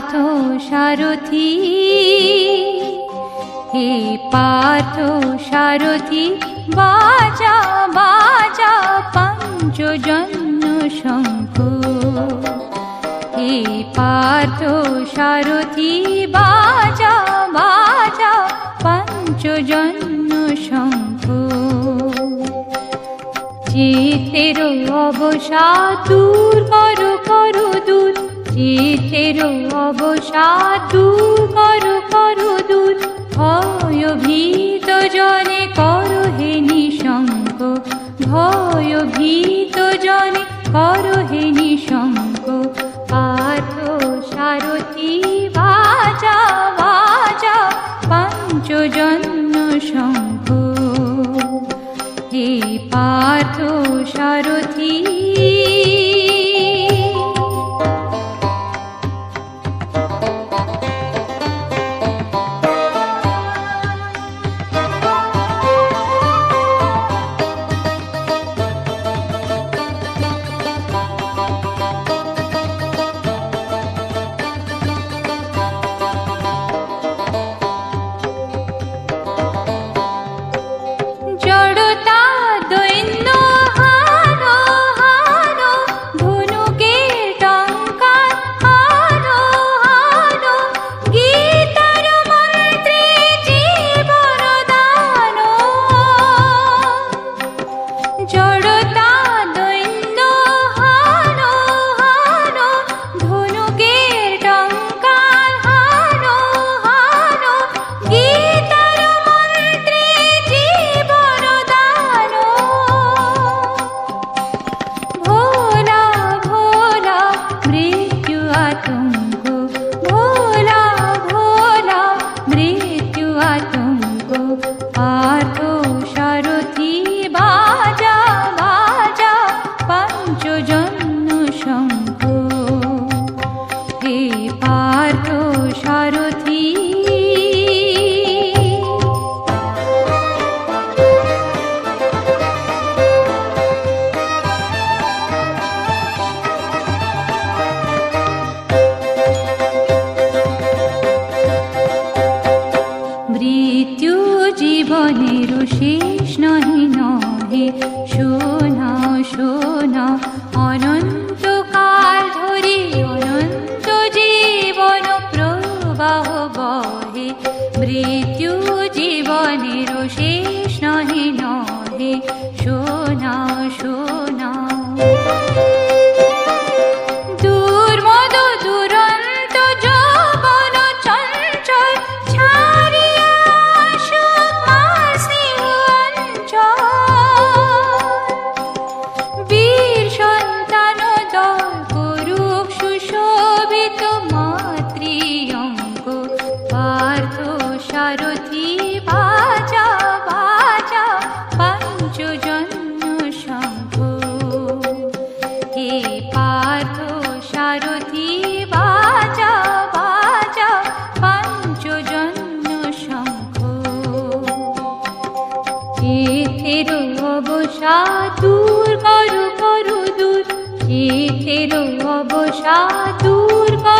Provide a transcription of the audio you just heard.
পার্থ সারথি, হে পার্থ সারথি, বাজা বাজা পঞ্চজন্য শঙ্খ। হে পার্থ সারথি, বাজা বাজা পঞ্চজন্য শঙ্খ। চিতের অবসাদ দূর করো করো দূর, চিতের অবসাদ দূর করো করো দূর। ভয়ভীত জনে করো হে নিঃশঙ্ক, ভয়ভীত জনে করো হে নিঃশঙ্ক। পার্থ সারথি, বাজা বাজা পঞ্চজন্য শঙ্খ। হে পার্থ সারথি, পার্থ সারথি, বাজা বাজা পঞ্চজন্য শঙ্খ। হে পার্থ সারথি, মৃত্যু জীবনের শেষ নহে নহে। শোনা শোনা অনন্তকাল ধরে অনন্ত জীবন প্রবাহ বহে। মৃত্যু জীবনের শেষ নহে নহে। শোনা শোনা দুর্মদ দুরন্ত যৌবন চঞ্চল ছাড়িয়া আসুক মাসি অঞ্চল। বীর সন্তান দল করুক সুশোভিত মাতৃঅঙ্গ। পার্থ সারথি, বাজা বাজা পঞ্চজন্য শঙ্খ। হে পার্থ সারথি, বাজা বাজা পঞ্চজন্য শঙ্খ। চিতের অবসাদ দূর করো করো দূর, চিতের অবসাদ দূর করো